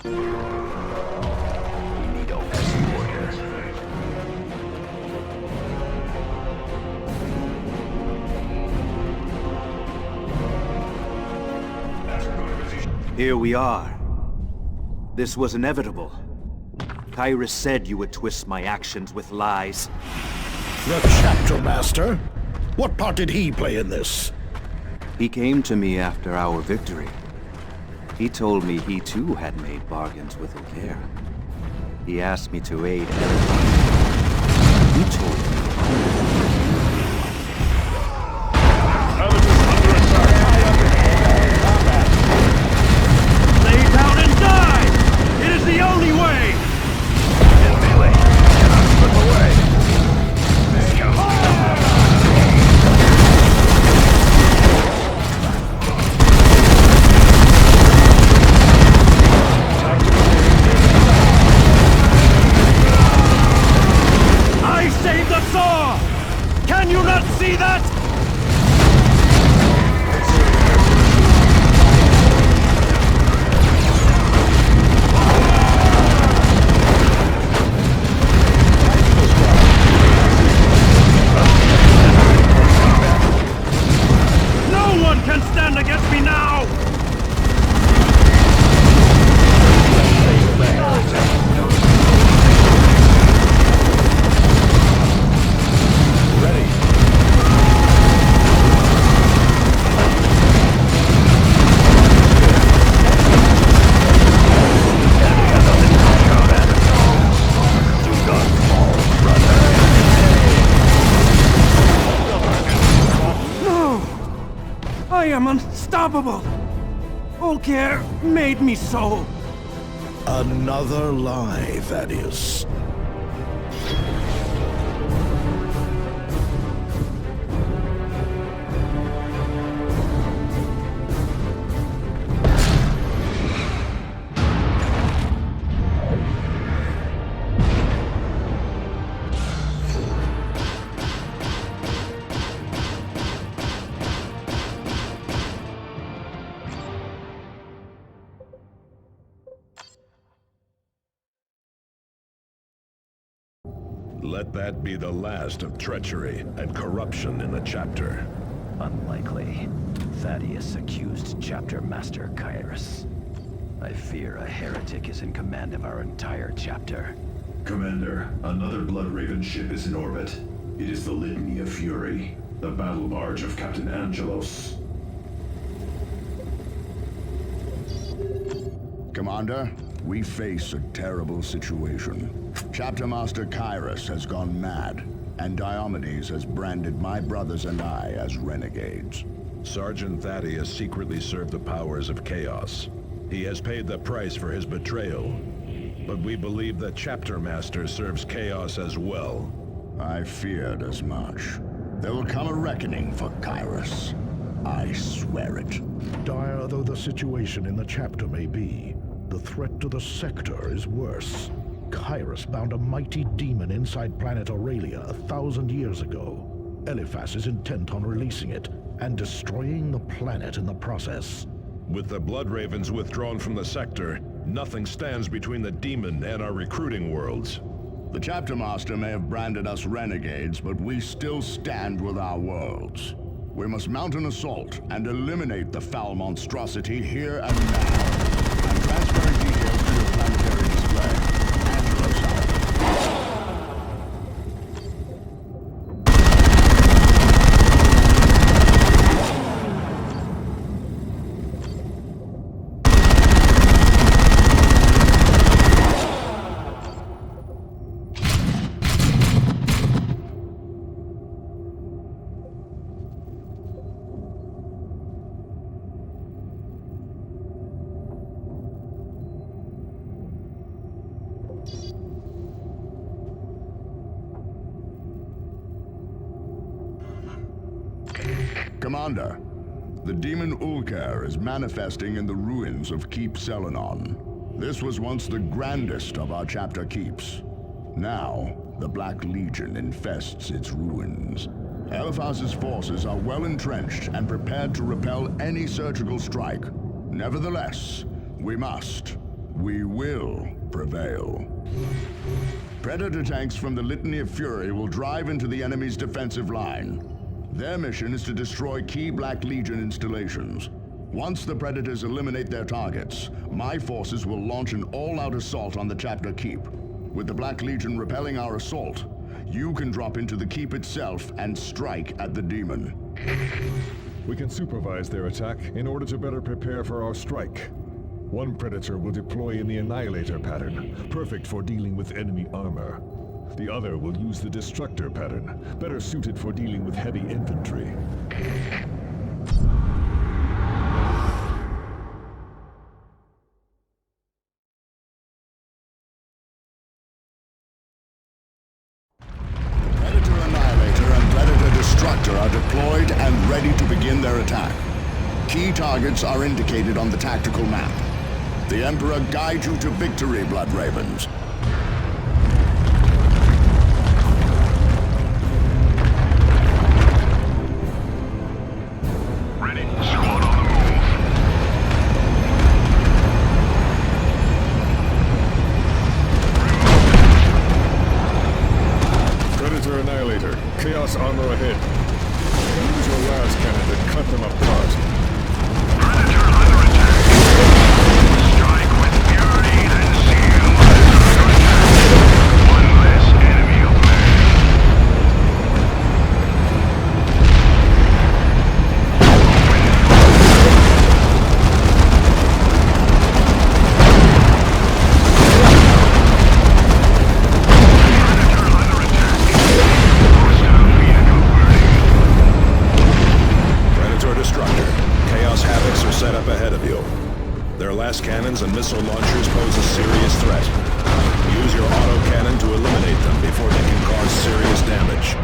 Here we are. This was inevitable. Kyrus said you would twist my actions with lies. The Chapter Master? What part did he play in this? He came to me after our victory. He told me he too had made bargains with Ulkair. He asked me to aid everyone. He told me. Lay down and die! It is the only way! In melee, cannot slip away. I saved the Saw! Can you not see that? No one can stand against me now! I am unstoppable! Ulkair made me so! Another lie, that is. Let that be the last of treachery and corruption in the chapter. Unlikely. Thaddeus accused Chapter Master Kyrus. I fear a heretic is in command of our entire chapter. Commander, another Bloodraven ship is in orbit. It is the Litany of Fury, the battle barge of Captain Angelos. Commander, we face a terrible situation. Chapter Master Kyrus has gone mad, and Diomedes has branded my brothers and I as renegades. Sergeant Thaddeus secretly served the powers of chaos. He has paid the price for his betrayal. But we believe that Chapter Master serves chaos as well. I feared as much. There will come a reckoning for Kyrus. I swear it. Dire though the situation in the chapter may be, the threat to the sector is worse. Kyrus bound a mighty demon inside planet Aurelia 1,000 years ago. Eliphas is intent on releasing it and destroying the planet in the process. With the Bloodravens withdrawn from the sector, nothing stands between the demon and our recruiting worlds. The Chapter Master may have branded us renegades, but we still stand with our worlds. We must mount an assault and eliminate the foul monstrosity here and now. I'm transferring details to your planetary display. Angelos out. Commander, the demon Ulkair is manifesting in the ruins of Keep Selenon. This was once the grandest of our chapter keeps. Now, the Black Legion infests its ruins. Eliphas's forces are well entrenched and prepared to repel any surgical strike. Nevertheless, we must. We will prevail. Predator tanks from the Litany of Fury will drive into the enemy's defensive line. Their mission is to destroy key Black Legion installations. Once the Predators eliminate their targets, my forces will launch an all-out assault on the Chapter Keep. With the Black Legion repelling our assault, you can drop into the Keep itself and strike at the demon. We can supervise their attack in order to better prepare for our strike. One Predator will deploy in the Annihilator pattern, perfect for dealing with enemy armor. The other will use the Destructor pattern, better suited for dealing with heavy infantry. Predator Annihilator and Predator Destructor are deployed and ready to begin their attack. Key targets are indicated on the tactical map. The Emperor guides you to victory, Blood Ravens. Ready? Squad on the move. Predator Annihilator, Chaos armor ahead. Use your las cannon to cut them apart. Predator under attack. Strike with fury, then seal. Under attack. One less enemy away. Predator under attack. Hostile vehicle burning. Predator Destructor. Chaos Havocs are set up ahead of you. Their last cannons and missile launchers pose a serious threat. Use your autocannon to eliminate them before they can cause serious damage.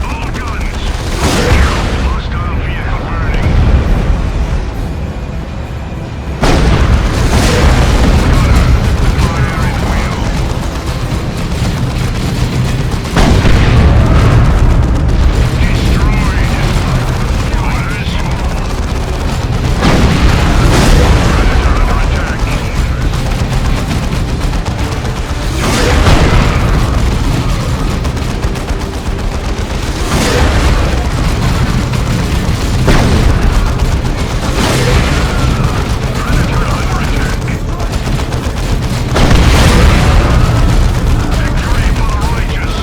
All guns! Hostile vehicle burning. Fire at will. Destroyed. Orders. Predator under attack. Predator under attack. Victory for the righteous.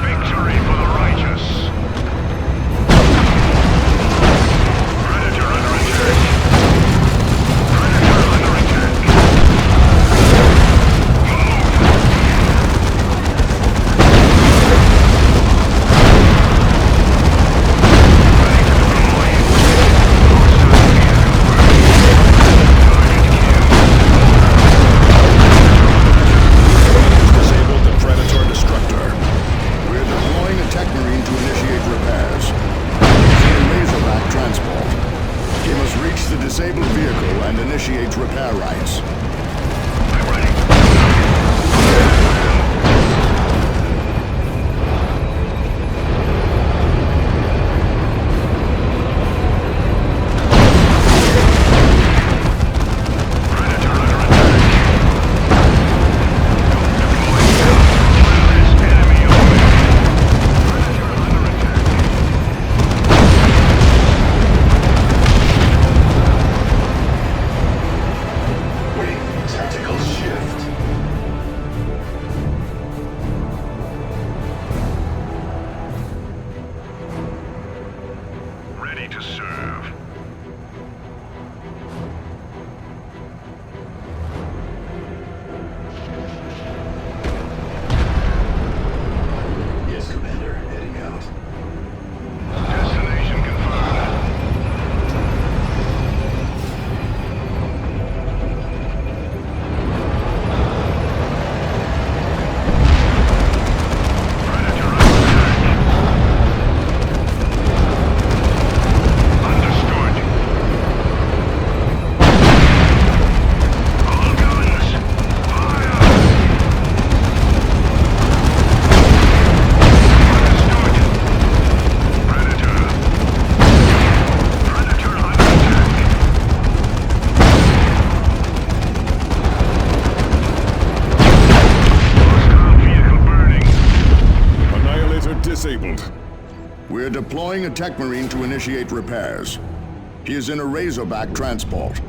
Victory for the righteous. Predator under attack. Predator under attack. Ready to deploy. Hostile vehicle burning. Disabled the Predator Destructor. We're deploying a Tech Marine to initiate repairs. Using a Razorback transport. He must reach the disabled vehicle and initiate repair rights. I'm ready. Predator under attack. Deploy now. One less enemy away. Predator under attack. Wing tactical shift. Ready to serve. Yes, Commander. Heading out. Destination confirmed. Predator under attack. Tech Marine to initiate repairs. He is in a Razorback transport.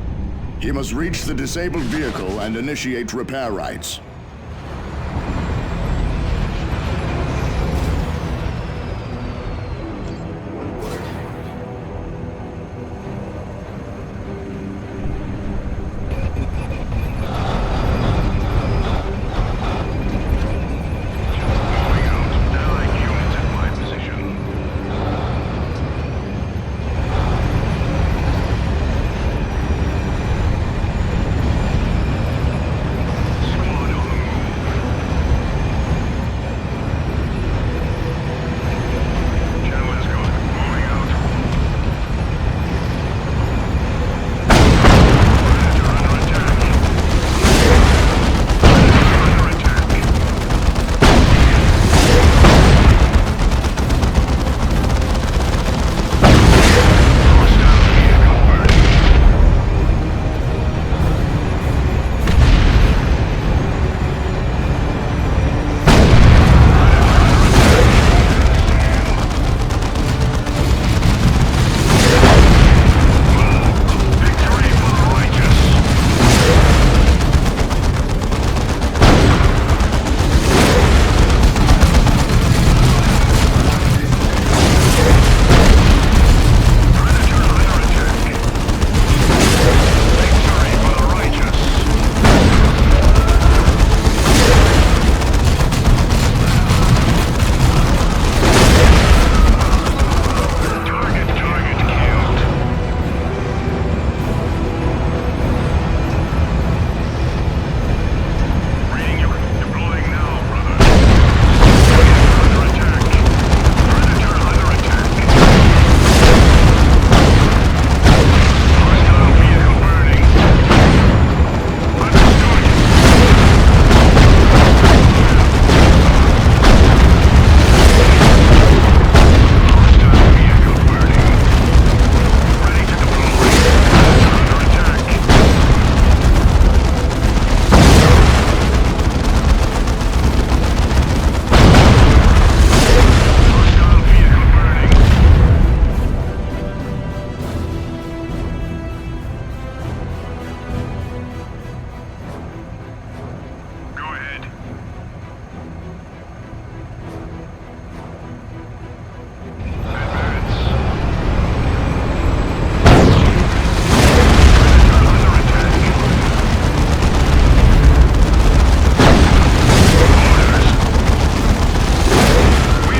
He must reach the disabled vehicle and initiate repair rights.